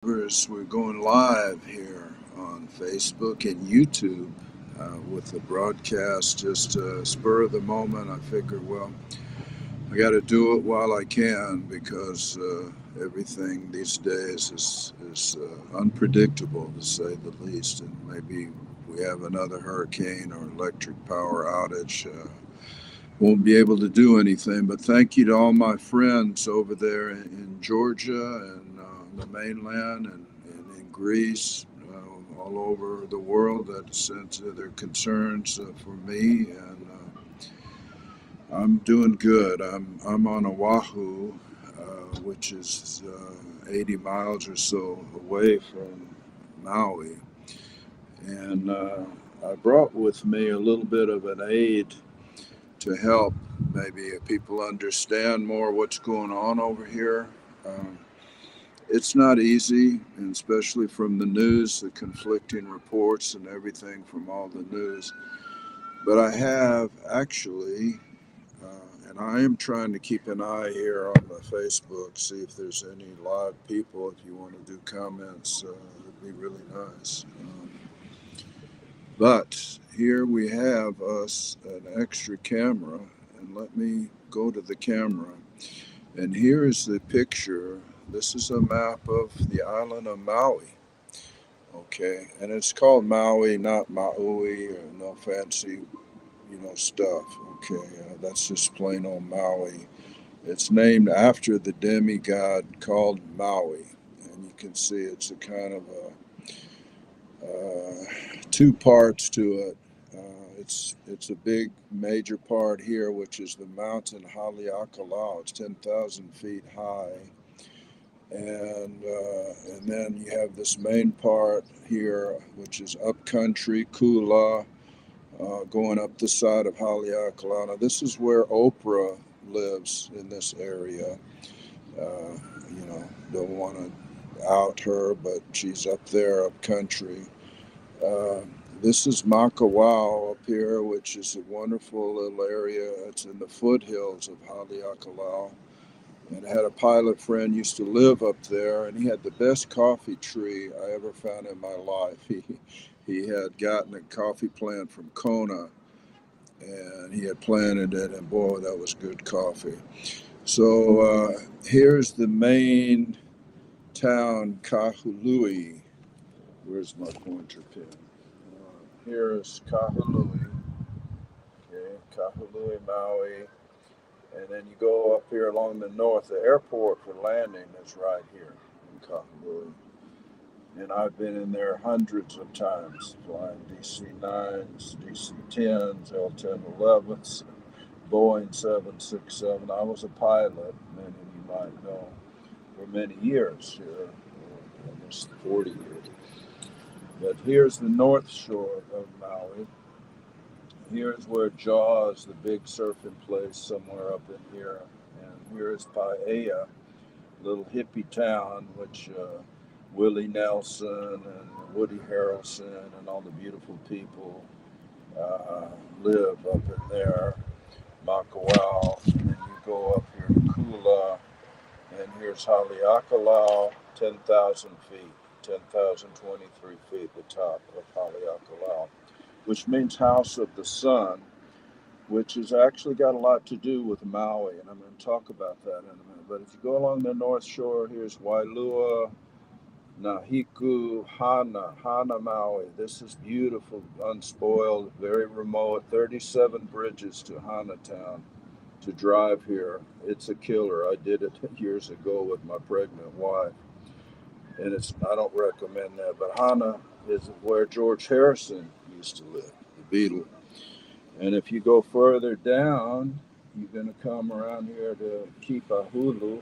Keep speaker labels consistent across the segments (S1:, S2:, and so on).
S1: We're going live here on Facebook and YouTube with the broadcast. Just spur of the moment, I figured, well, I got to do it while I can because everything these days is unpredictable, to say the least. And maybe we have another hurricane or electric power outage. Won't be able to do anything, but thank you to all my friends over there in Georgia and the mainland and in Greece, all over the world that sent their concerns for me. And I'm doing good. I'm on Oahu, which is 80 miles or so away from Maui, and I brought with me a little bit of an aid to help maybe people understand more what's going on over here. Um, it's not easy, and especially from the news, the conflicting reports and everything from all the news. But I have actually, and I am trying to keep an eye here on the Facebook, see if there's any live people. If you want to do comments, it'd be really nice. But here we have us an extra camera, and let me go to the camera. And here is the picture. This is a map of the island of Maui. Okay, and it's called Maui, not Maui, or no fancy, stuff. Okay, that's just plain old Maui. It's named after the demigod called Maui, and you can see it's a kind of two parts to it. It's a big major part here, which is the mountain Haleakala. It's 10,000 feet high, and then you have this main part here, which is upcountry Kula, going up the side of Haleakala. Now, this is where Oprah lives in this area. Don't want to out her, but she's up there, up country. Uh, this is Makawao up here, which is a wonderful little area. It's in the foothills of Haleakala. And I had a pilot friend used to live up there, and he had the best coffee tree I ever found in my life. He had gotten a coffee plant from Kona, and he had planted it, and boy, that was good coffee. So here's the main town, Kahului. Where's my pointer pin? Here is Kahului, okay, Kahului, Maui, and then you go up here along the north. The airport for landing is right here in Kahului, and I've been in there hundreds of times, flying DC-9s, DC-10s, L-10-11s, Boeing 767. I was a pilot, many of you might know, for many years here, almost 40 years. But here's the north shore of Maui. Here's where Jaws, the big surfing place, somewhere up in here. And here is Paia, little hippie town, which Willie Nelson and Woody Harrelson and all the beautiful people live up in there. Makawao, and then you go up here to Kula, and here's Haleakala, 10,000 feet, 10,023 feet, the top of Haleakala, which means House of the Sun, which has actually got a lot to do with Maui, and I'm going to talk about that in a minute. But if you go along the north shore, here's Wailua, Nahiku, Hana Maui. This is beautiful, unspoiled, very remote, 37 bridges to Hana Town to drive here. It's a killer. I did it years ago with my pregnant wife, and I don't recommend that. But Hana is where George Harrison used to live, the Beatle. And if you go further down, you're going to come around here to Kipahulu,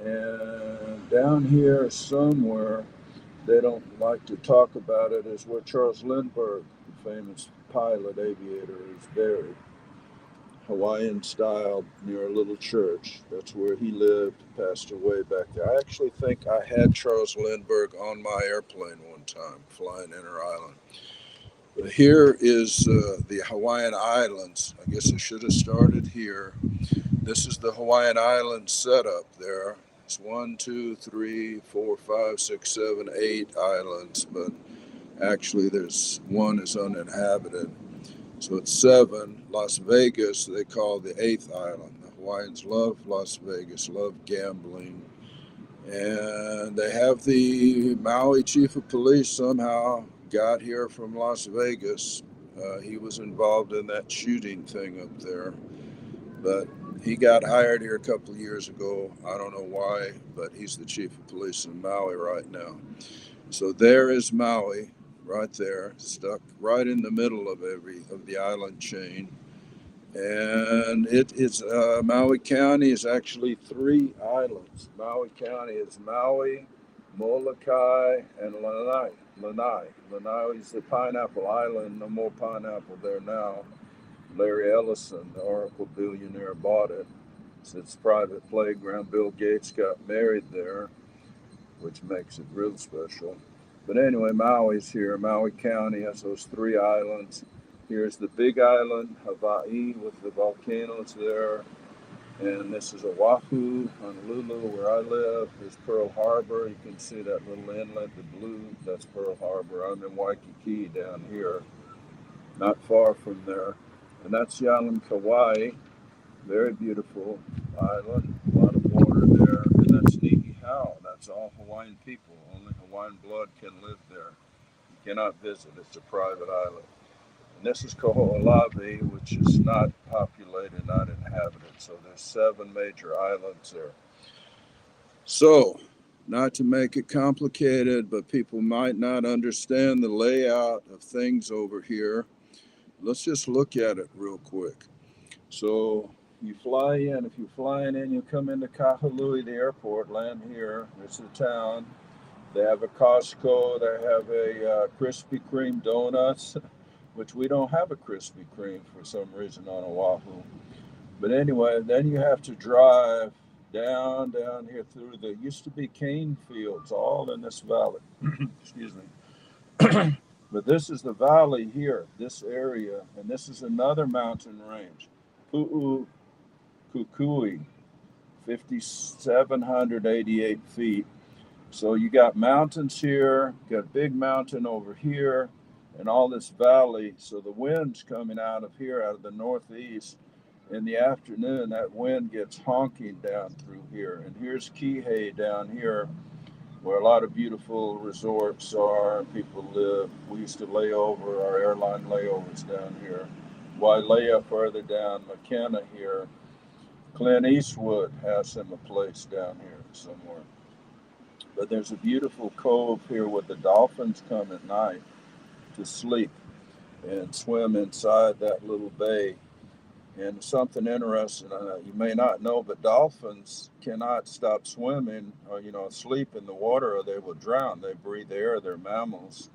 S1: and down here somewhere, they don't like to talk about it, is where Charles Lindbergh, the famous pilot aviator, is buried. Hawaiian style, near a little church. That's where he lived, passed away back there. I actually think I had Charles Lindbergh on my airplane one time, flying inter island. But here is the Hawaiian Islands. I guess I should have started here. This is the Hawaiian Islands setup there. It's 1, 2, 3, 4, 5, 6, 7, 8 islands, but actually there's one is uninhabited. So it's 7. Las Vegas, they call the 8th island. The Hawaiians love Las Vegas, love gambling. And they have the Maui chief of police somehow got here from Las Vegas. He was involved in that shooting thing up there. But he got hired here a couple of years ago. I don't know why, but he's the chief of police in Maui right now. So there is Maui, right there, stuck right in the middle of the island chain. And it's Maui County is actually 3 islands. Maui County is Maui, Molokai, and Lanai. Lanai is the pineapple island. No more pineapple there now. Larry Ellison, the Oracle billionaire, bought it. It's its private playground. Bill Gates got married there, which makes it real special. But anyway, Maui's here. Maui County has those 3 islands. Here's the big island, Hawaii, with the volcanoes there. And this is Oahu, Honolulu, where I live. There's Pearl Harbor. You can see that little inlet, the blue, that's Pearl Harbor. I'm in Waikiki down here, not far from there. And that's the island Kauai, very beautiful island, a lot of water there. And that's Niihau, that's all Hawaiian people. Only Hawaiian blood can live there. You cannot visit, it's a private island. And this is Kaho'olawe, which is not populated, not inhabited. So there's 7 major islands there. So, not to make it complicated, but people might not understand the layout of things over here. Let's just look at it real quick. So you fly in. If you're flying in, you come into Kahului, the airport, land here. There's the town. They have a Costco. They have a Krispy Kreme donuts, which we don't have a Krispy Kreme for some reason on Oahu. But anyway, then you have to drive down here through the used to be cane fields, all in this valley. Excuse me. But this is the valley here, this area, and this is another mountain range, Pu'u Kukui, 5,788 feet. So you got mountains here, got a big mountain over here, and all this valley. So the wind's coming out of here, out of the northeast. In the afternoon, that wind gets honking down through here. And here's Kihei down here, where a lot of beautiful resorts are and people live. We used to lay over, our airline layovers down here. Wailea further down, McKenna here. Clint Eastwood has him a place down here somewhere. But there's a beautiful cove here where the dolphins come at night to sleep and swim inside that little bay. And something interesting, you may not know, but dolphins cannot stop swimming or, sleep in the water or they will drown. They breathe air, they're mammals.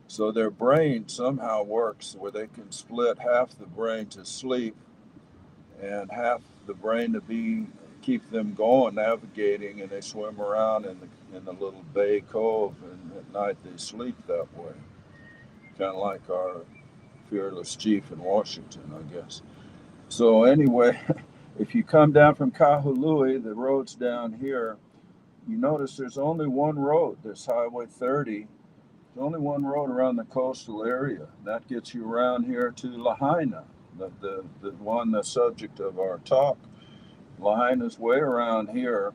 S1: So their brain somehow works where they can split half the brain to sleep and half the brain to keep them going, navigating, and they swim around in the little bay cove, and at night they sleep that way. Kind of like our fearless chief in Washington, I guess. So anyway, if you come down from Kahului, the road's down here, you notice there's only one road, this Highway 30. There's only one road around the coastal area. That gets you around here to Lahaina, the subject of our talk. Lahaina's way around here.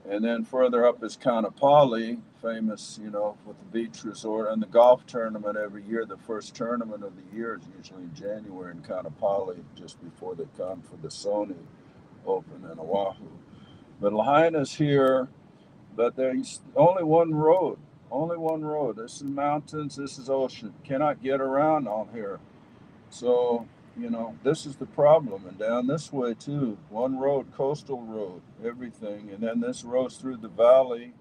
S1: And then further up is Kaanapali, famous, with the beach resort and the golf tournament every year. The first tournament of the year is usually in January in Kaanapali, just before they come for the Sony Open in Oahu. But Lahaina's here, but there's only one road. Only one road. This is mountains, this is ocean. Cannot get around on here. So, this is the problem. And down this way too, one road, coastal road, everything. And then this road's through the valley,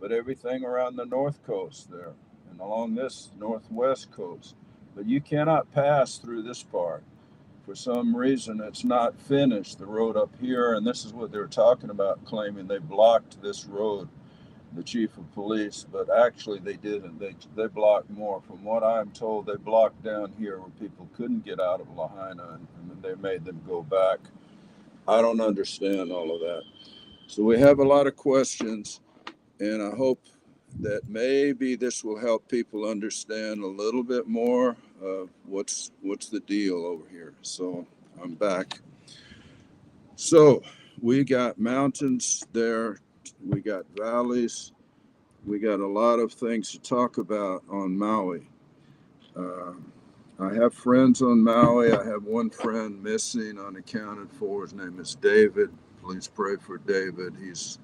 S1: but everything around the north coast there and along this northwest coast. But you cannot pass through this part. For some reason, it's not finished, the road up here. And this is what they're talking about, claiming they blocked this road, the chief of police, but actually they didn't. They blocked more. From what I'm told, they blocked down here where people couldn't get out of Lahaina, and they made them go back. I don't understand all of that. So we have a lot of questions, and I hope that maybe this will help people understand a little bit more of what's the deal over here. So I'm back. So we got mountains there, we got valleys, we got a lot of things to talk about on Maui. Uh, I have friends on Maui. I have one friend missing, unaccounted for. His name is David. Please pray for David. He's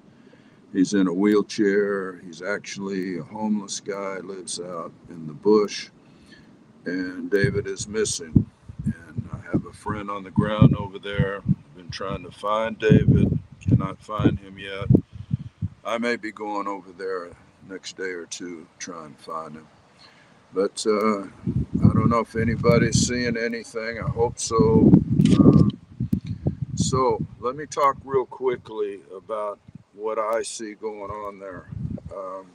S1: in a wheelchair. He's actually a homeless guy, lives out in the bush, and David is missing. And I have a friend on the ground over there. Been trying to find David, cannot find him yet. I may be going over there next day or two trying to find him. But I don't know if anybody's seeing anything. I hope so. Uh, so let me talk real quickly about what I see going on there. Um,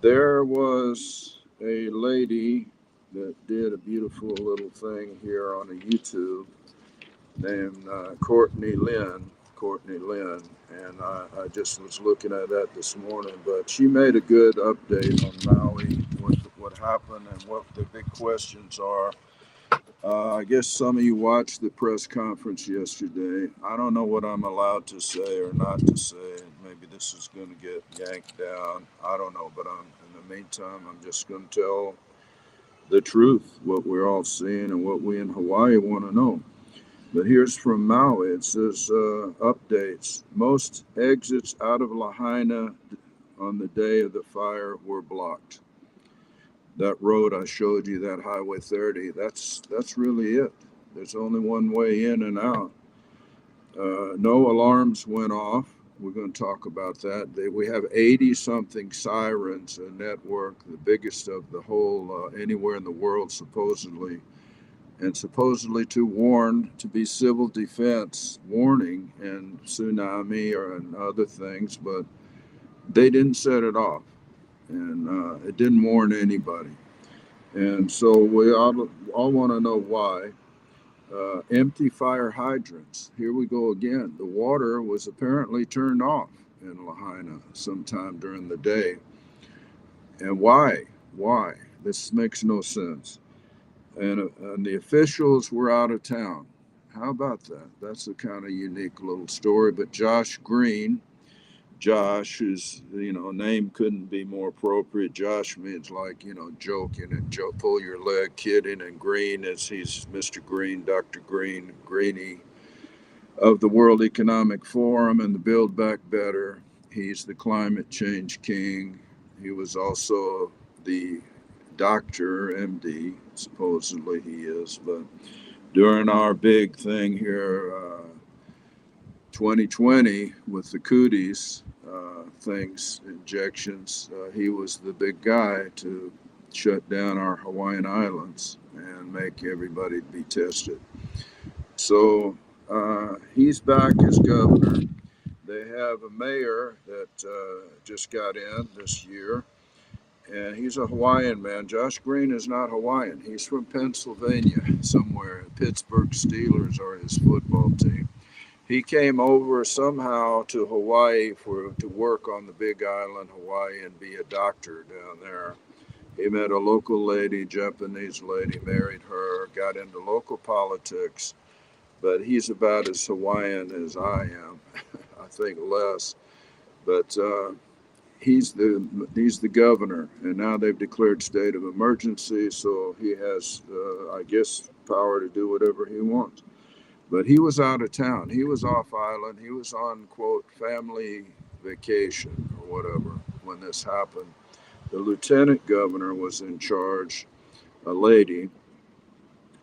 S1: There was a lady that did a beautiful little thing here on a YouTube named Courtney Lynn. Courtney Lynn, and I just was looking at that this morning. But she made a good update on Maui, what happened, and what the big questions are. I guess some of you watched the press conference yesterday. I don't know what I'm allowed to say or not to say. Maybe this is going to get yanked down. I don't know, but in the meantime, I'm just going to tell the truth, what we're all seeing and what we in Hawaii want to know. But here's from Maui. It says updates. Most exits out of Lahaina on the day of the fire were blocked. That road I showed you, that Highway 30, that's really it. There's only one way in and out. No alarms went off. We're going to talk about that. We have 80 something sirens, a network, the biggest of the whole anywhere in the world, supposedly, and supposedly to warn, to be civil defense warning and tsunami and other things, but they didn't set it off, and it didn't warn anybody. And so we all want to know why. Empty fire hydrants. Here we go again. The water was apparently turned off in Lahaina sometime during the day. And why? Why? This makes no sense. And the officials were out of town. How about that? That's a kind of unique little story. But Josh Green, Josh, whose name couldn't be more appropriate. Josh means like joking and pull your leg, kidding, and Green is he's Mr. Green, Dr. Green, Greenie of the World Economic Forum and the Build Back Better. He's the climate change king. He was also the doctor, MD, supposedly he is. But during our big thing here, 2020 with the cooties things, injections, he was the big guy to shut down our Hawaiian Islands and make everybody be tested. So he's back as governor. They have a mayor that just got in this year, and he's a Hawaiian man. Josh Green is not Hawaiian. He's from Pennsylvania somewhere. Pittsburgh Steelers are his football team. He came over somehow to Hawaii to work on the Big Island, Hawaii, and be a doctor down there. He met a local lady, Japanese lady, married her, got into local politics, but he's about as Hawaiian as I am. I think less. But he's the governor, and now they've declared state of emergency, so he has, I guess, power to do whatever he wants. But he was out of town. He was off island. He was on, quote, family vacation or whatever when this happened. The lieutenant governor was in charge, a lady.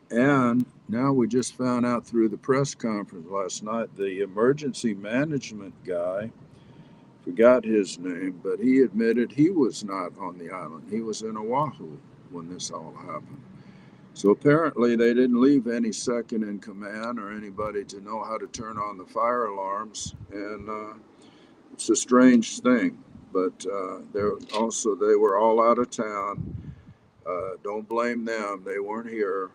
S1: And now we just found out through the press conference last night, the emergency management guy, forgot his name, but he admitted he was not on the island. He was in Oahu when this all happened. So apparently they didn't leave any second in command or anybody to know how to turn on the fire alarms. And it's a strange thing. But they were all out of town. Don't blame them. They weren't here.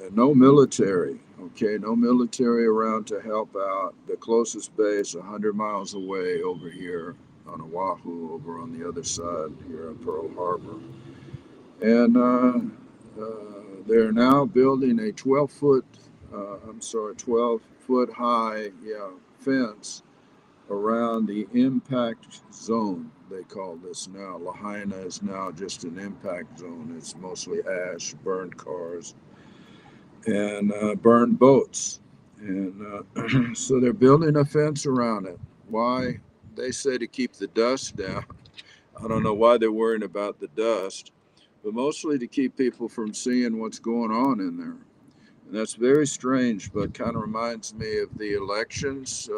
S1: And no military. Okay, no military around to help out. The closest base 100 miles away over here on Oahu, over on the other side here in Pearl Harbor. And they're now building a 12 foot high, fence around the impact zone. They call this now. Lahaina is now just an impact zone. It's mostly ash, burned cars, and burned boats. And so they're building a fence around it. Why? They say to keep the dust down. I don't know why they're worrying about the dust, but mostly to keep people from seeing what's going on in there. And that's very strange, but kind of reminds me of the elections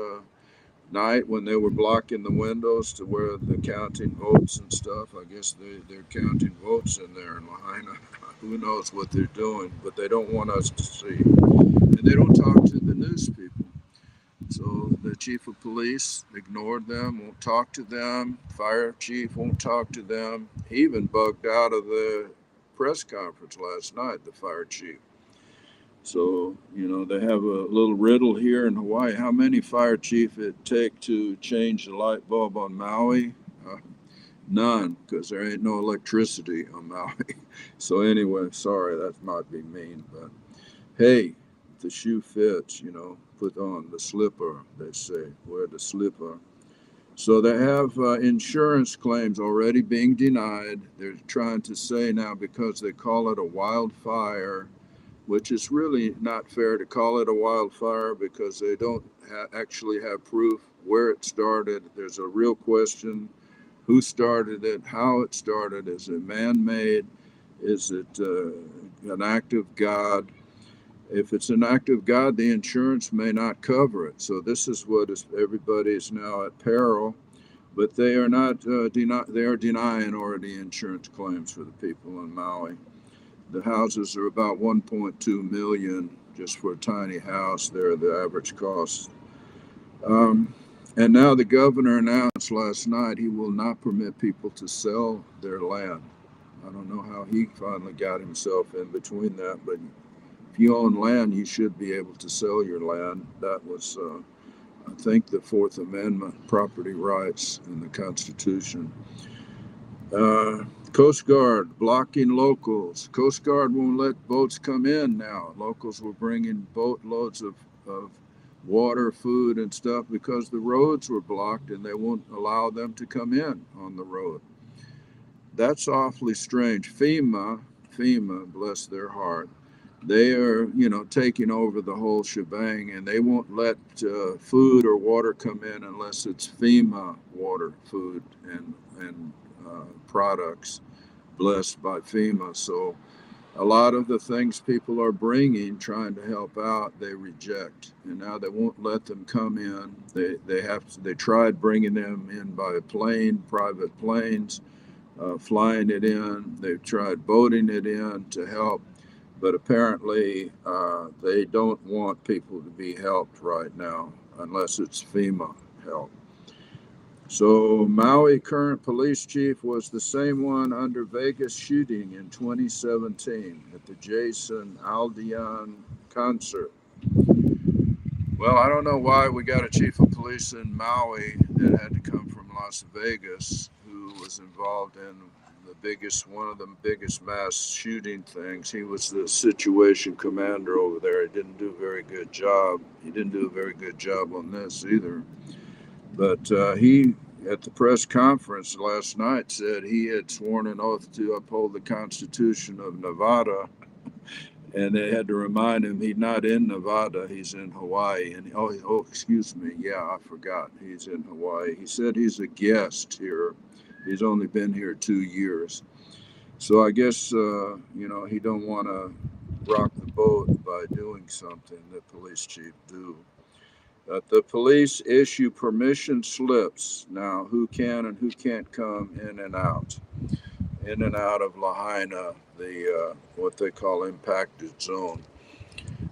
S1: night when they were blocking the windows to where the counting votes and stuff. I guess they're counting votes in there in Lahaina. Who knows what they're doing, but they don't want us to see. And they don't talk to the news people. So the chief of police ignored them, won't talk to them. Fire chief won't talk to them. He even bugged out of the press conference last night, the fire chief. So, they have a little riddle here in Hawaii. How many fire chief it take to change the light bulb on Maui? None, because there ain't no electricity on Maui. So anyway, sorry, that might be mean, but hey, if the shoe fits, put on the slipper, they say, wear the slipper. So they have insurance claims already being denied. They're trying to say now because they call it a wildfire, which is really not fair to call it a wildfire because they don't actually have proof where it started. There's a real question: who started it, how it started, is it man-made, is it an act of God? If it's an act of God, the insurance may not cover it. So this is what everybody is now at peril, but they are not they are denying already insurance claims for the people in Maui. The houses are about 1.2 million just for a tiny house. They're the average cost. And now the governor announced last night he will not permit people to sell their land. I don't know how he finally got himself in between that, but if you own land, you should be able to sell your land. That was, I think, the Fourth Amendment, property rights in the Constitution. Coast Guard blocking locals. Coast Guard won't let boats come in now. Locals were bringing boatloads of water, food, and stuff because the roads were blocked and they won't allow them to come in on the road. That's awfully strange. FEMA, bless their heart, they are, taking over the whole shebang, and they won't let food or water come in unless it's FEMA water, food, and products blessed by FEMA. So a lot of the things people are bringing, trying to help out, they reject, and now they won't let them come in. They tried bringing them in by plane, private planes, flying it in. They've tried boating it in to help, but apparently they don't want people to be helped right now unless it's FEMA help. So Maui current police chief was the same one under Vegas shooting in 2017 at the Jason Aldean concert. Well, I don't know why we got a chief of police in Maui that had to come from Las Vegas, who was involved in one of the biggest mass shooting things. He was the situation commander over there. He didn't do a very good job. He didn't do a very good job on this either. But he, at the press conference last night, said he had sworn an oath to uphold the Constitution of Nevada. And they had to remind him he's not in Nevada, he's in Hawaii. And excuse me, yeah, I forgot, he's in Hawaii. He said he's a guest here. He's only been here 2 years. So I guess, he don't want to rock the boat by doing something the police chief do. The police issue permission slips now, who can and who can't come in and out of Lahaina, the what they call impacted zone.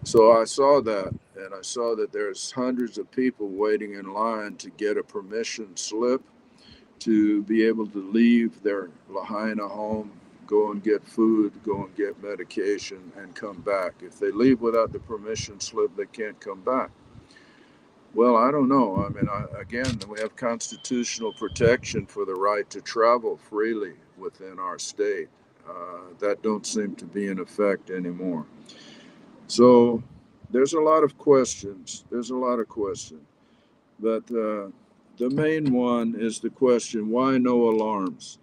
S1: So I saw that, and I saw that there's hundreds of people waiting in line to get a permission slip to be able to leave their Lahaina home go and get food, go and get medication, and come back. If they leave without the permission slip, they can't come back. Well, I don't know. I mean, again, we have constitutional protection for the right to travel freely within our state. That don't seem to be in effect anymore. So there's a lot of questions. There's a lot of questions. But the main one is the question, why no alarms?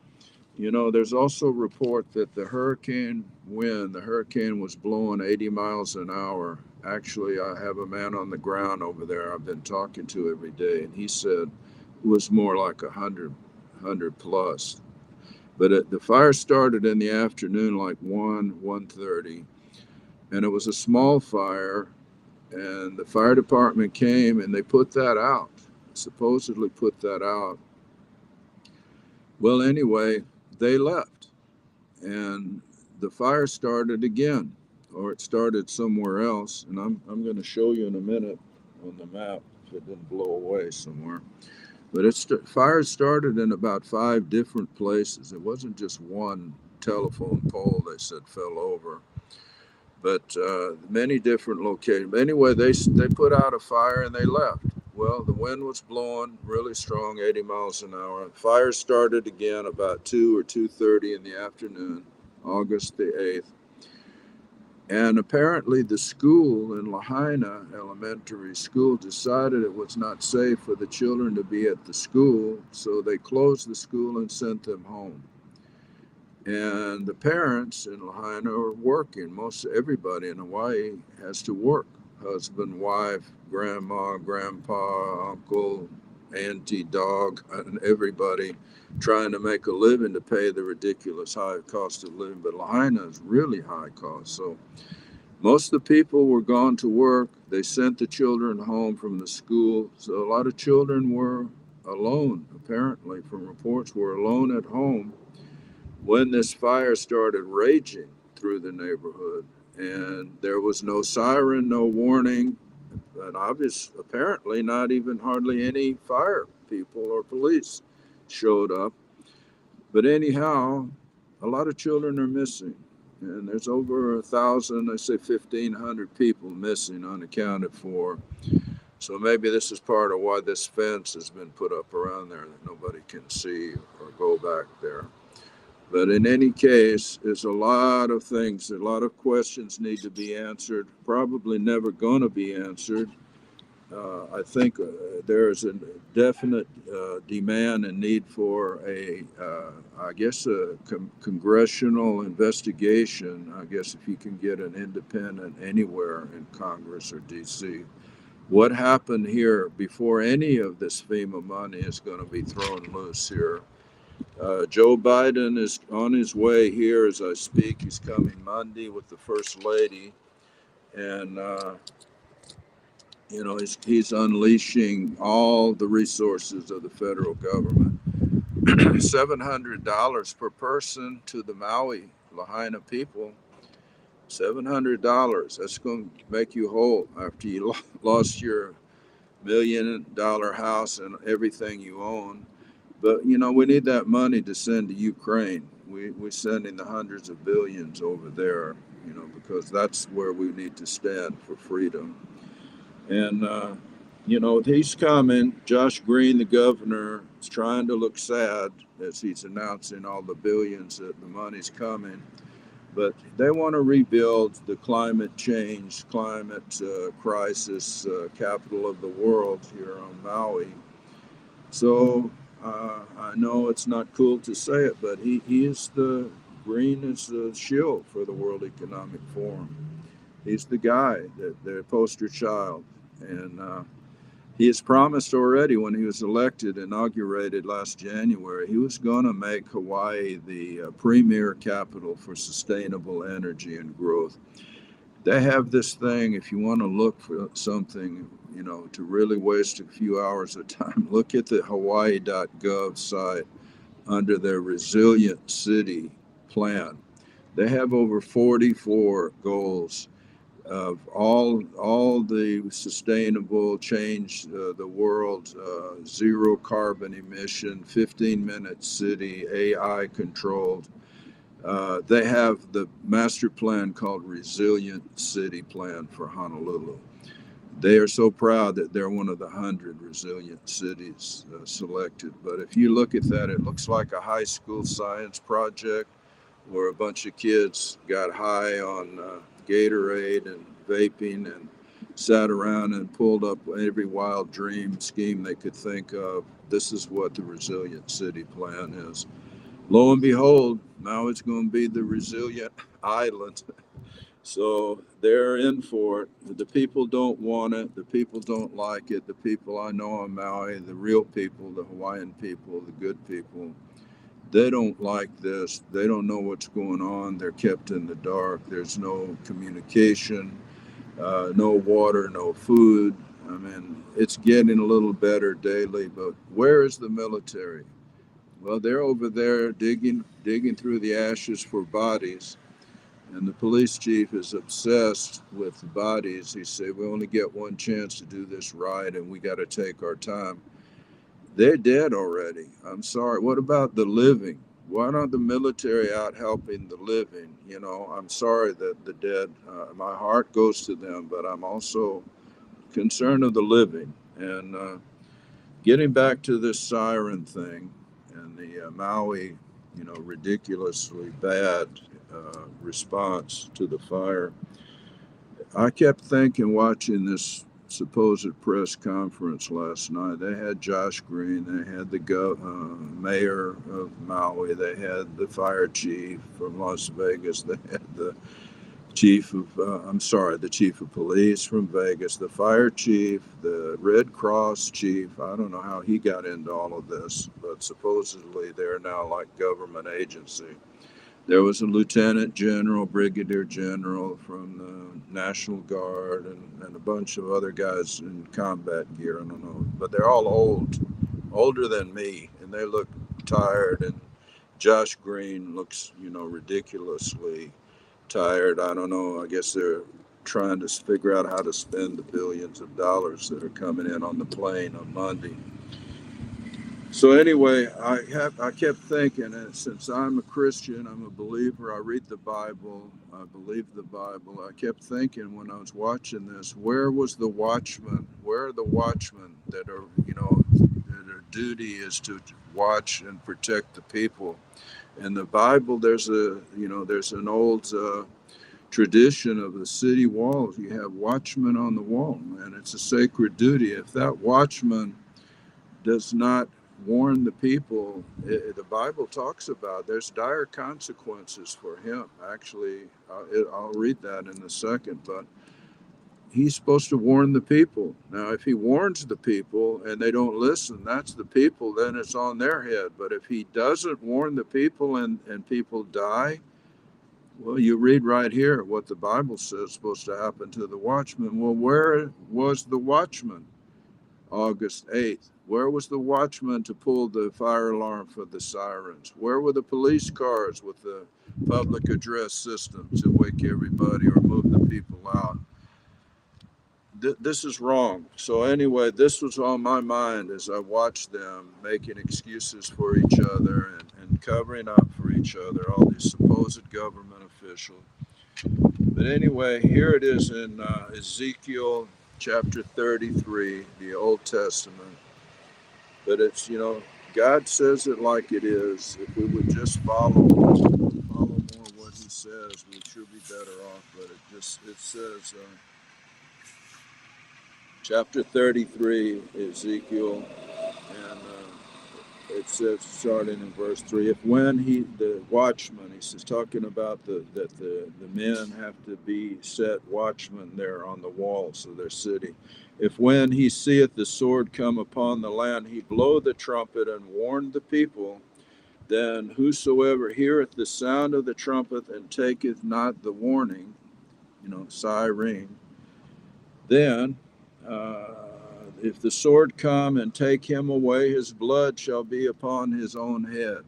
S1: You know, there's also a report that the hurricane was blowing 80 miles an hour. Actually, I have a man on the ground over there I've been talking to every day, and he said it was more like 100 plus. But the fire started in the afternoon, like 1:30, and it was a small fire, and the fire department came and they put that out, supposedly put that out. Well, anyway, they left, and the fire started again, or it started somewhere else. And I'm going to show you in a minute on the map if it didn't blow away somewhere. But fire started in about 5 different places. It wasn't just one telephone pole they said fell over, but many different locations. But anyway, they put out a fire and they left. Well, the wind was blowing really strong, 80 miles an hour. Fire started again about 2 or 2:30 in the afternoon, August the 8th. And apparently the school in Lahaina Elementary School decided it was not safe for the children to be at the school, so they closed the school and sent them home. And the parents in Lahaina are working. Most everybody in Hawaii has to work. Husband, wife, grandma, grandpa, uncle, auntie, dog, and everybody trying to make a living to pay the ridiculous high cost of living. But Lahaina is really high cost. So most of the people were gone to work. They sent the children home from the school. So a lot of children were alone, apparently, from reports, were alone at home when this fire started raging through the neighborhood. And there was no siren, no warning, and apparently not even hardly any fire people or police showed up. But anyhow, a lot of children are missing. And there's over 1,000, I say 1,500 people missing, unaccounted for. So maybe this is part of why this fence has been put up around there that nobody can see or go back there. But in any case, there's a lot of things, a lot of questions need to be answered, probably never going to be answered. I think there is a definite demand and need for I guess, a congressional investigation. I guess if you can get an independent anywhere in Congress or D.C. What happened here before any of this FEMA money is going to be thrown loose here? Joe Biden is on his way here as I speak. He's coming Monday with the First Lady, and he's unleashing all the resources of the federal government. $700 per person to the Maui Lahaina people. $700. That's going to make you whole after you lost your $1 million house and everything you own. But, we need that money to send to Ukraine. We're sending the hundreds of billions over there, because that's where we need to stand for freedom. And, he's coming. Josh Green, the governor, is trying to look sad as he's announcing all the billions that the money's coming. But they want to rebuild the climate change, climate crisis capital of the world here on Maui. So I know it's not cool to say it, but he is Green is the shill for the World Economic Forum. He's the guy, the poster child. And he has promised already when he was inaugurated last January, he was going to make Hawaii the premier capital for sustainable energy and growth. They have this thing, if you want to look for something, to really waste a few hours of time, look at the hawaii.gov site under their resilient city plan. They have over 44 goals of all the sustainable change the world, zero carbon emission, 15-minute city, AI controlled, They have the master plan called Resilient City Plan for Honolulu. They are so proud that they're one of the 100 resilient cities selected. But if you look at that, it looks like a high school science project where a bunch of kids got high on Gatorade and vaping and sat around and pulled up every wild dream scheme they could think of. This is what the Resilient City Plan is. Lo and behold, now it's going to be the resilient island. So they're in for it. The people don't want it. The people don't like it. The people I know on Maui, the real people, the Hawaiian people, the good people, they don't like this. They don't know what's going on. They're kept in the dark. There's no communication, no water, no food. I mean, it's getting a little better daily, but where is the military? Well, they're over there digging through the ashes for bodies. And the police chief is obsessed with the bodies. He said, we only get one chance to do this right, and we got to take our time. They're dead already. I'm sorry. What about the living? Why aren't the military out helping the living? You know, I'm sorry that the dead, my heart goes to them, but I'm also concerned of the living. And getting back to this siren thing and the Maui, ridiculously bad response to the fire, I kept thinking watching this supposed press conference last night. They had Josh Green, they had the mayor of Maui, they had the fire chief from Las Vegas, they had the the chief of police from Vegas, the fire chief, the Red Cross chief. I don't know how he got into all of this, but supposedly they're now like government agency. There was a lieutenant general, brigadier general from the National Guard, and a bunch of other guys in combat gear. I don't know, but they're all old, older than me, and they look tired. And Josh Green looks, ridiculously tired. I don't know. I guess they're trying to figure out how to spend the billions of dollars that are coming in on the plane on Monday. So anyway, I kept thinking, and since I'm a Christian, I'm a believer. I read the Bible. I believe the Bible. I kept thinking when I was watching this, where was the watchman? Where are the watchmen that are, their duty is to watch and protect the people? In the Bible, there's an old tradition of the city walls. You have watchmen on the wall, and it's a sacred duty. If that watchman does not warn the people, the Bible talks about there's dire consequences for him. Actually, I'll read that in a second, but he's supposed to warn the people. Now, if he warns the people and they don't listen, that's the people, then it's on their head. But if he doesn't warn the people and people die, well, you read right here what the Bible says is supposed to happen to the watchman. Well, where was the watchman August 8th? Where was the watchman to pull the fire alarm for the sirens? Where were the police cars with the public address system to wake everybody or move the people out? This is wrong. So anyway, this was on my mind as I watched them making excuses for each other and covering up for each other, all these supposed government officials. But anyway, here it is in Ezekiel chapter 33, the Old Testament. But it's, God says it like it is. If we would just follow more what he says, we should be better off. But it says, chapter 33, Ezekiel, and it says, starting in verse 3, if when the watchman, he says, talking about that the men have to be set watchmen there on the walls of their city. If when he seeth the sword come upon the land, he blow the trumpet and warn the people, then whosoever heareth the sound of the trumpet and taketh not the warning, siren, then if the sword come and take him away, his blood shall be upon his own head.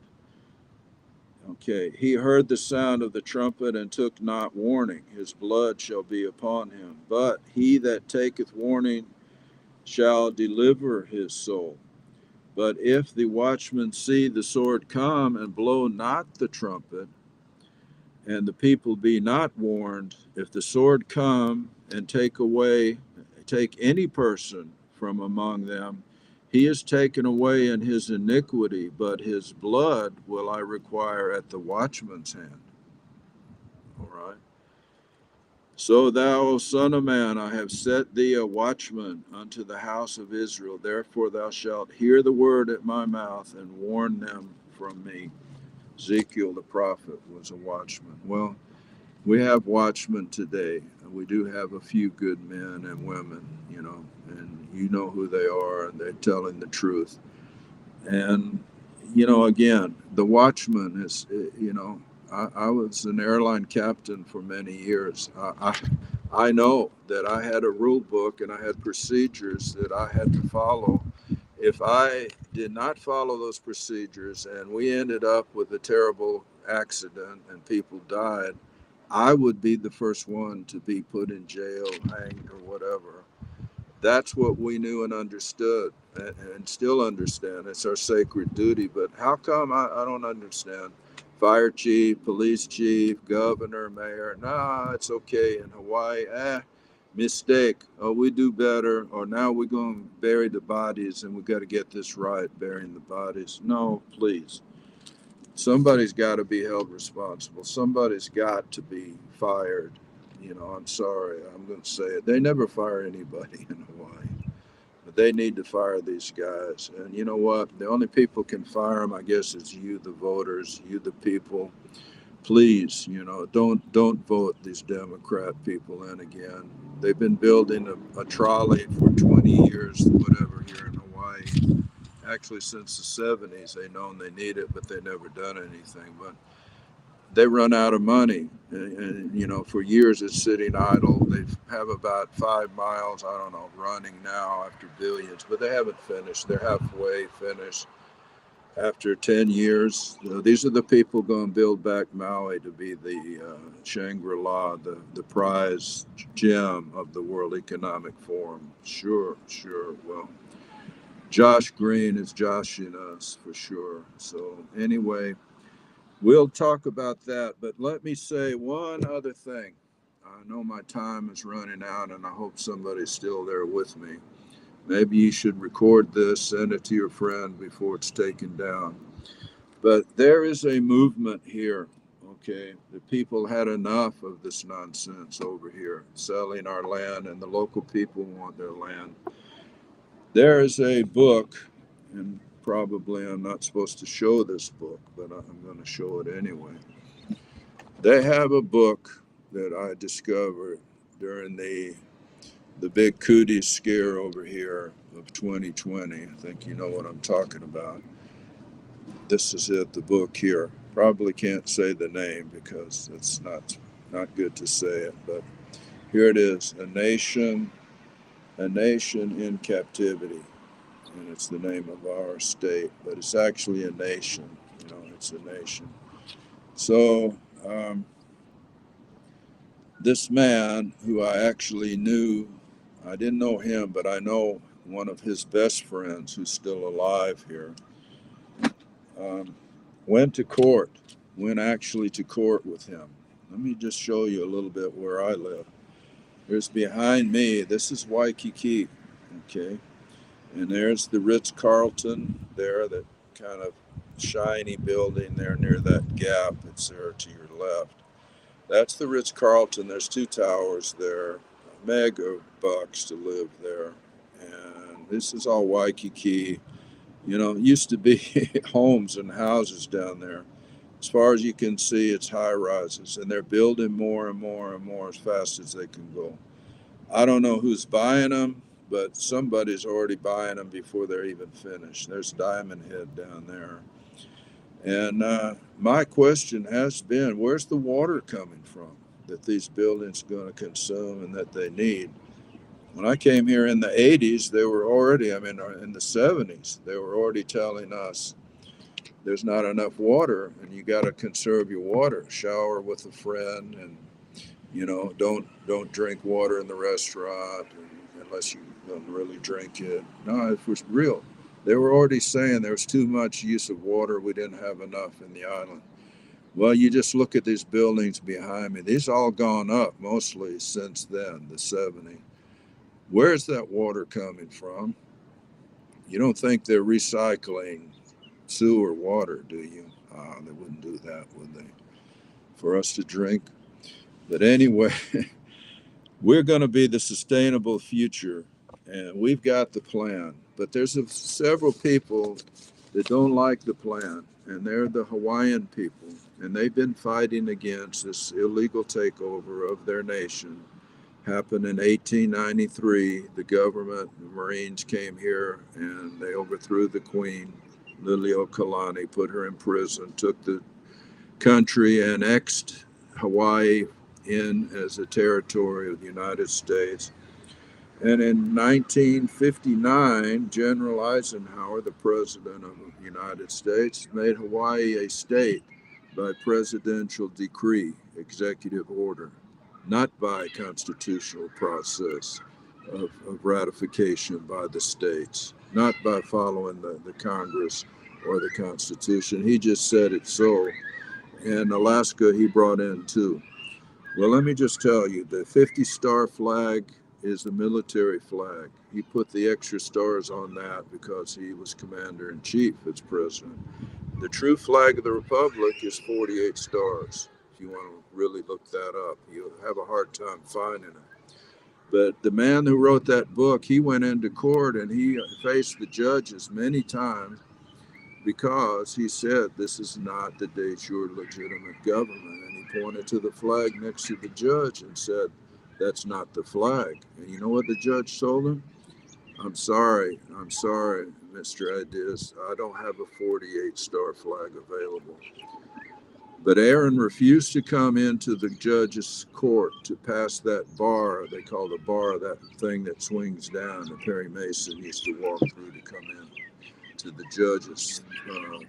S1: Okay, he heard the sound of the trumpet and took not warning, his blood shall be upon him. But he that taketh warning shall deliver his soul. But if the watchman see the sword come and blow not the trumpet, and the people be not warned, if the sword come and take any person from among them, he is taken away in his iniquity, but his blood will I require at the watchman's hand. All right. So thou, O son of man, I have set thee a watchman unto the house of Israel. Therefore thou shalt hear the word at my mouth and warn them from me. Ezekiel the prophet was a watchman. Well, we have watchmen today. We do have a few good men and women, and you know who they are, and they're telling the truth. And, again, the watchman is, I was an airline captain for many years. I know that I had a rule book and I had procedures that I had to follow. If I did not follow those procedures and we ended up with a terrible accident and people died, I would be the first one to be put in jail, hanged, or whatever. That's what we knew and understood and still understand. It's our sacred duty. But how come I don't understand? Fire chief, police chief, governor, mayor. Nah, it's okay in Hawaii. Mistake. Oh, we do better. Or now we're going to bury the bodies and we got to get this right, burying the bodies. No, please. Somebody's got to be held responsible. Somebody's got to be fired. I'm sorry, I'm going to say it. They never fire anybody in Hawaii, but they need to fire these guys. And you know what? The only people can fire them, I guess, is you, the voters, you, the people. Please, don't vote these Democrat people in again. They've been building a trolley for 20 years, whatever, here in Hawaii. Actually, since the 70s, they've known they need it, but they've never done anything. But they run out of money, and for years it's sitting idle. They have about 5 miles, I don't know, running now after billions, but they haven't finished. They're halfway finished after 10 years. These are the people going to build back Maui to be the Shangri-La, the prize gem of the World Economic Forum. Sure. Well, Josh Green is joshing us for sure. So anyway, we'll talk about that, but let me say one other thing. I know my time is running out, and I hope somebody's still there with me. Maybe you should record this, send it to your friend before it's taken down. But there is a movement here, okay? The people had enough of this nonsense over here, selling our land, and the local people want their land. There is a book, and probably I'm not supposed to show this book, but I'm going to show it anyway. They have a book that I discovered during the big cooties scare over here of 2020. I think you know what I'm talking about. This is it, the book here. Probably can't say the name because it's not good to say it, but here it is, A Nation in Captivity. And it's the name of our state, but it's actually a nation. It's a nation. So this man who I actually knew, I didn't know him, but I know one of his best friends who's still alive here, went actually to court with him. Let me just show you a little bit where I live. Here's behind me, this is Waikiki, okay? And there's the Ritz-Carlton there, that kind of shiny building there near that gap. It's there to your left. That's the Ritz-Carlton. There's 2 towers there. Mega bucks to live there. And this is all Waikiki. It used to be homes and houses down there. As far as you can see, it's high rises. And they're building more and more and more as fast as they can go. I don't know who's buying them, but somebody's already buying them before they're even finished. There's Diamond Head down there. And my question has been, where's the water coming from that these buildings are going to consume and that they need? When I came here in the 80s, they were already, in the 70s, they were already telling us there's not enough water and you got to conserve your water. Shower with a friend, and don't drink water in the restaurant unless you don't really drink it. No, it was real. They were already saying there was too much use of water. We didn't have enough in the island. Well, you just look at these buildings behind me. These all gone up mostly since then, the 70s. Where's that water coming from? You don't think they're recycling sewer water, do you? They wouldn't do that, would they? For us to drink. But anyway, we're going to be the sustainable future, and we've got the plan. But there's several people that don't like the plan, and they're the Hawaiian people, and they've been fighting against this illegal takeover of their nation. Happened in 1893. The government, the Marines came here, and they overthrew the Queen, Liliuokalani, put her in prison, took the country, annexed Hawaii in as a territory of the United States. And in 1959, General Eisenhower, the President of the United States, made Hawaii a state by presidential decree, executive order, not by constitutional process of ratification by the states, not by following the Congress or the Constitution. He just said it so. And Alaska, he brought in too. Well, let me just tell you, the 50-star flag is the military flag. He put the extra stars on that because he was commander in chief as president. The true flag of the republic is 48 stars. If you want to really look that up, you'll have a hard time finding it. But the man who wrote that book, he went into court and he faced the judges many times because he said this is not the de jure legitimate government. And he pointed to the flag next to the judge and said, that's not the flag. And you know what the judge told him? I'm sorry, Mr. Ideas, I don't have a 48-star flag available. But Aaron refused to come into the judge's court to pass that bar. They call the bar that thing that swings down that Perry Mason used to walk through to come in to the judge's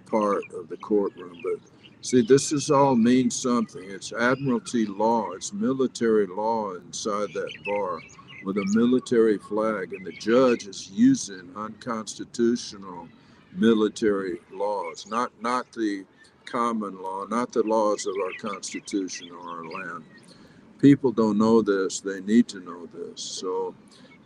S1: part of the courtroom. But see, this is all means something. It's admiralty law. It's military law inside that bar with a military flag, and the judge is using unconstitutional military laws, not the common law, not the laws of our Constitution or our land. People don't know this. They need to know this. So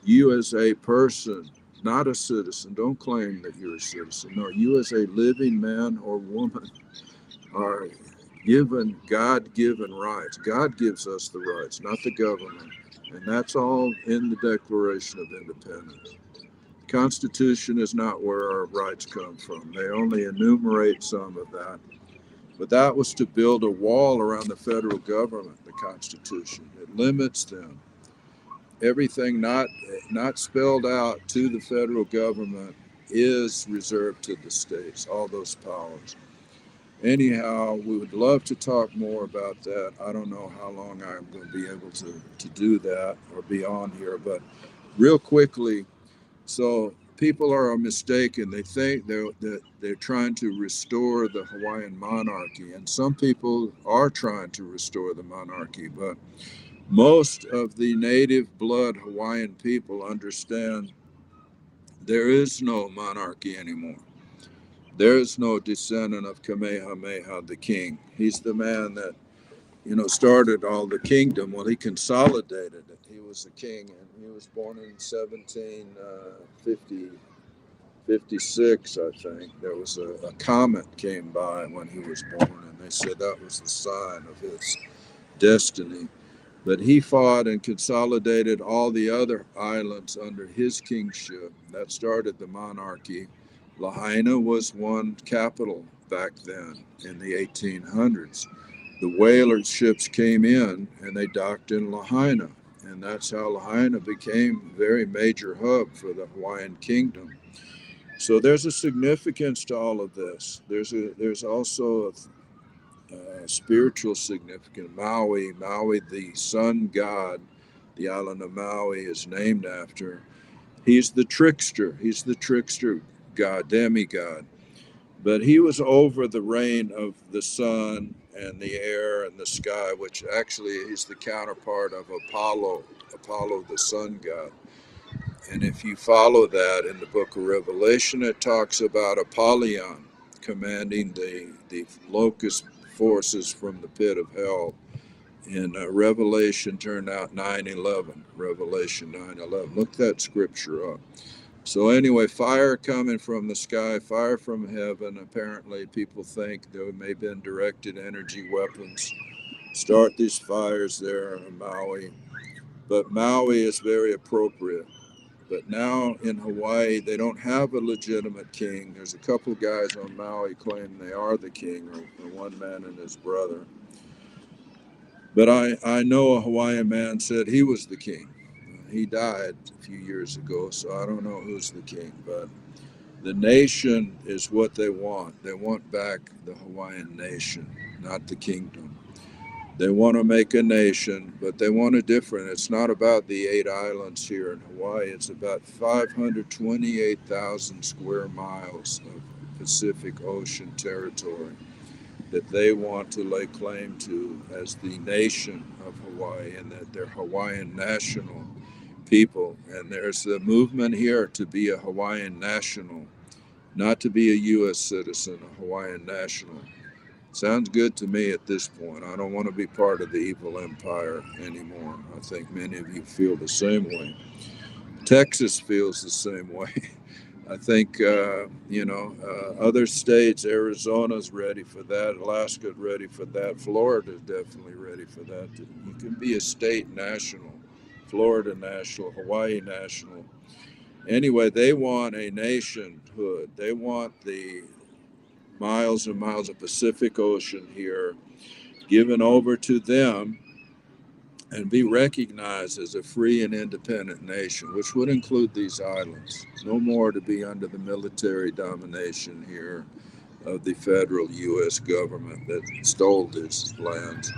S1: you as a person, not a citizen, don't claim that you're a citizen. No, you as a living man or woman are given God-given rights. God gives us the rights, not the government. And that's all in the Declaration of Independence. The Constitution is not where our rights come from. They only enumerate some of that. But that was to build a wall around the federal government, the Constitution. It limits them. Everything not spelled out to the federal government is reserved to the states, all those powers. Anyhow, we would love to talk more about that. I don't know how long I'm going to be able to do that or be on here, but real quickly, so people are mistaken. They think they're trying to restore the Hawaiian monarchy, and some people are trying to restore the monarchy, but most of the native blood Hawaiian people understand there is no monarchy anymore. There is no descendant of Kamehameha, the king. He's the man that, started all the kingdom. Well, he consolidated it. He was the king, and he was born in 1756, I think. There was a comet came by when he was born, and they said that was the sign of his destiny. But he fought and consolidated all the other islands under his kingship. That started the monarchy. Lahaina was one capital back then in the 1800s. The whaler ships came in and they docked in Lahaina. And that's how Lahaina became a very major hub for the Hawaiian kingdom. So there's a significance to all of this. There's also a spiritual significance. Maui, the sun god, the island of Maui is named after. He's the trickster. He's the trickster god, demigod. But he was over the reign of the sun and the air and the sky, which actually is the counterpart of Apollo, the sun god. And if you follow that in the book of Revelation, it talks about Apollyon commanding the locust forces from the pit of hell. In Revelation turned out 9:11. Revelation 9:11. Look that scripture up. So anyway, fire coming from the sky, fire from heaven. Apparently, people think there may have been directed energy weapons start these fires there in Maui. But Maui is very appropriate. But now in Hawaii, they don't have a legitimate king. There's a couple guys on Maui claim they are the king, or one man and his brother. But I know a Hawaiian man said he was the king. He died a few years ago, so I don't know who's the king. But the nation is what they want. They want back the Hawaiian nation, not the kingdom. They want to make a nation, but they want it different. It's not about the 8 islands here in Hawaii. It's about 528,000 square miles of Pacific Ocean territory that they want to lay claim to as the nation of Hawaii, and that they're Hawaiian national people. And there's a movement here to be a Hawaiian national, not to be a U.S. citizen, a Hawaiian national. Sounds good to me at this point. I don't want to be part of the evil empire anymore. I think many of you feel the same way. Texas feels the same way. I think, other states, Arizona's ready for that. Alaska's ready for that. Florida's definitely ready for that. You can be a state national, Florida national, Hawaii national. Anyway, they want a nationhood. They want the miles and miles of Pacific Ocean here given over to them and be recognized as a free and independent nation, which would include these islands. No more to be under the military domination here of the federal U.S. government that stole these lands.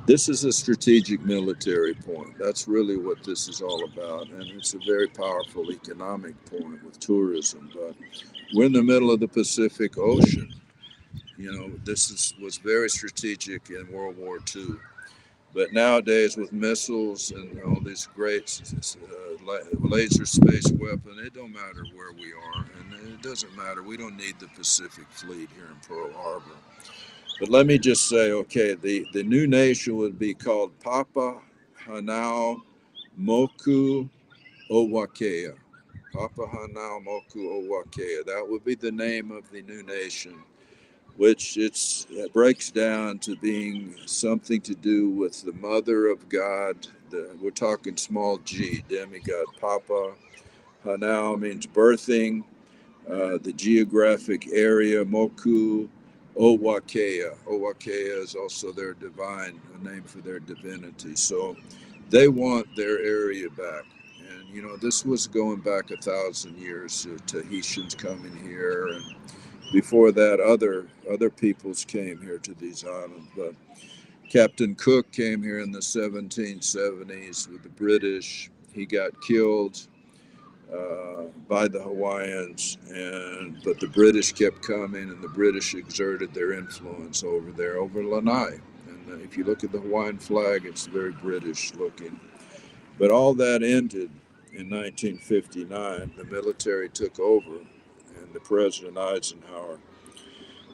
S1: This is a strategic military point. That's really what this is all about. And it's a very powerful economic point with tourism. But we're in the middle of the Pacific Ocean. Was very strategic in World War II. But nowadays, with missiles and all these great laser space weapon, it don't matter where we are, and it doesn't matter. We don't need the Pacific Fleet here in Pearl Harbor. But let me just say, okay, the new nation would be called Papa Hanau Moku Owakea. Papa Hanau Moku Owakea. That would be the name of the new nation, which it breaks down to being something to do with the mother of God. We're talking small g, demigod. Papa Hanau means birthing, the geographic area, Moku Owakea. Owakea is also their divine, a name for their divinity. So they want their area back. And, this was going back 1,000 years, Tahitians coming here, and before that, other peoples came here to these islands. But Captain Cook came here in the 1770s with the British. He got killed by the Hawaiians, but the British kept coming, and the British exerted their influence over there, over Lanai. And if you look at the Hawaiian flag, it's very British looking. But all that ended in 1959. The military took over, and the President Eisenhower.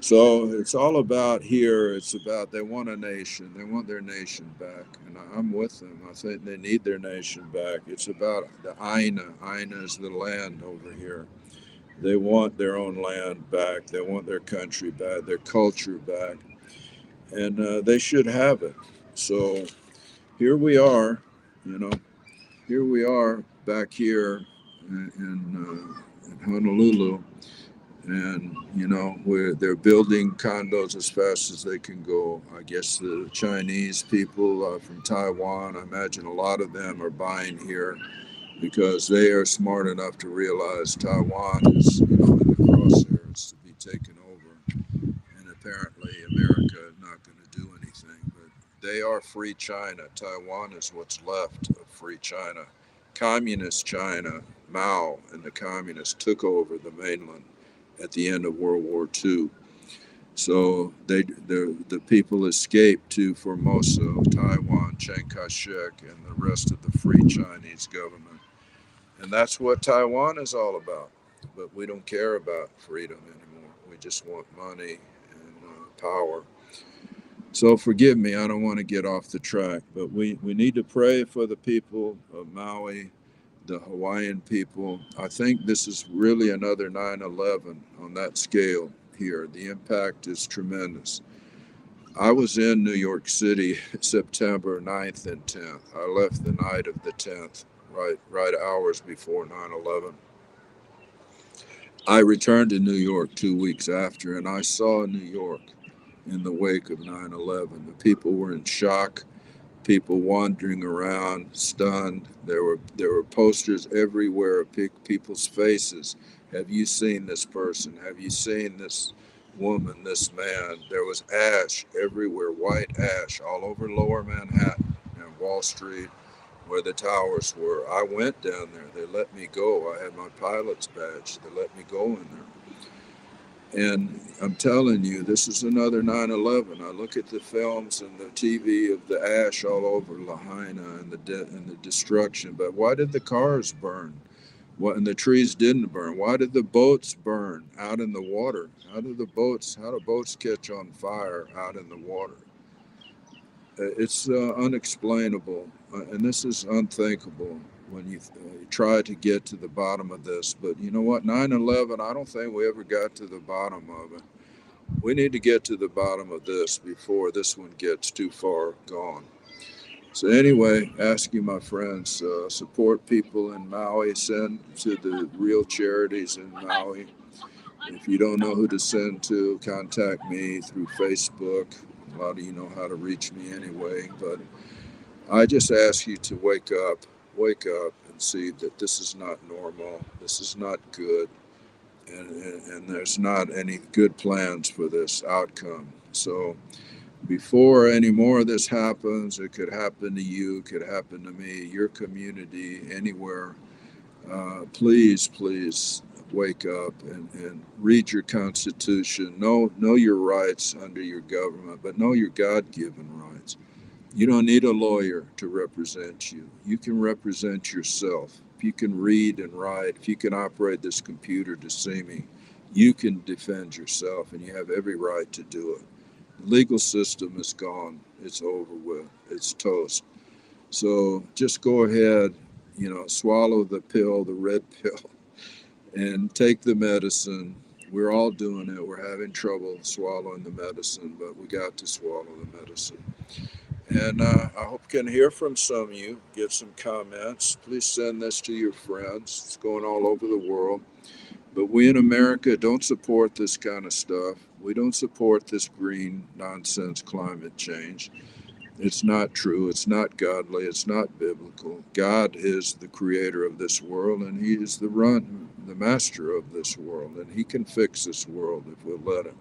S1: So it's all about here. It's about they want a nation. They want their nation back, and I'm with them. I think they need their nation back. It's about the Aina. Aina is the land over here. They want their own land back. They want their country back, their culture back, and they should have it. So here we are. You know, here we are back here in Honolulu. And where they're building condos as fast as they can go. I guess the Chinese people from Taiwan, I imagine a lot of them are buying here because they are smart enough to realize Taiwan is in the crosshairs to be taken over, and apparently America is not going to do anything. But they are free China. Taiwan is what's left of free China. Communist China, Mao and the communists took over the mainland at the end of World War II. So the people escaped to Formosa, Taiwan, Chiang Kai-shek, and the rest of the free Chinese government. And that's what Taiwan is all about. But we don't care about freedom anymore. We just want money and power. So forgive me, I don't want to get off the track, but we need to pray for the people of Maui, the Hawaiian people. I think this is really another 9/11 on that scale here. The impact is tremendous. I was in New York City September 9th and 10th. I left the night of the 10th, right hours before 9/11. I returned to New York 2 weeks after, and I saw New York in the wake of 9/11. The people were in shock, people wandering around, stunned. There were posters everywhere of people's faces. Have you seen this person? Have you seen this woman, this man? There was ash everywhere, white ash all over Lower Manhattan and Wall Street, where the towers were. I went down there. They let me go. I had my pilot's badge. They let me go in there. And I'm telling you, this is another 9/11. I look at the films and the TV of the ash all over Lahaina and the destruction. But why did the cars burn? What, and the trees didn't burn? Why did the boats burn out in the water? How do boats catch on fire out in the water? It's unexplainable, and this is unthinkable when you try to get to the bottom of this. But you know what? 9/11, I don't think we ever got to the bottom of it. We need to get to the bottom of this before this one gets too far gone. So anyway, ask you, my friends, support people in Maui. Send to the real charities in Maui. If you don't know who to send to, contact me through Facebook. A lot of you know how to reach me anyway, but I just ask you to wake up and see that this is not normal. This is not good. And there's not any good plans for this outcome. So before any more of this happens, it could happen to you, it could happen to me, your community, anywhere. Please wake up and read your Constitution. Know your rights under your government, but know your God-given rights. You don't need a lawyer to represent you. You can represent yourself. If you can read and write, if you can operate this computer to see me, you can defend yourself, and you have every right to do it. The legal system is gone. It's over with. It's toast. So just go ahead, swallow the pill, the red pill, and take the medicine. We're all doing it. We're having trouble swallowing the medicine, but we got to swallow the medicine. And I hope I can hear from some of you, get some comments. Please send this to your friends. It's going all over the world. But we in America don't support this kind of stuff. We don't support this green nonsense climate change. It's not true. It's not godly. It's not biblical. God is the creator of this world, and he is the master of this world, and he can fix this world if we'll let him.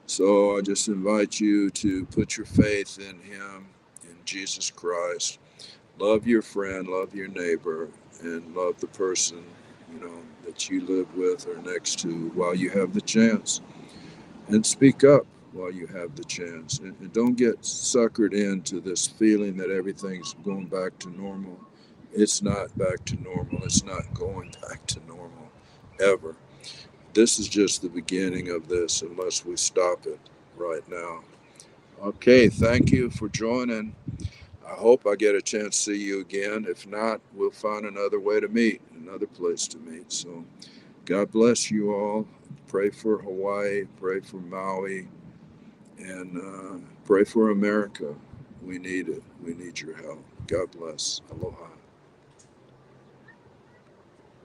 S1: So I just invite you to put your faith in him, in Jesus Christ. Love your friend, love your neighbor, and love the person, that you live with or next to while you have the chance. And speak up while you have the chance. And don't get suckered into this feeling that everything's going back to normal. It's not back to normal. It's not going back to normal ever. This is just the beginning of this unless we stop it right now. Okay, thank you for joining. I hope I get a chance to see you again. If not, we'll find another way to meet, another place to meet. So God bless you all. Pray for Hawaii, pray for Maui, and pray for America. We need it. We need your help. God bless. Aloha.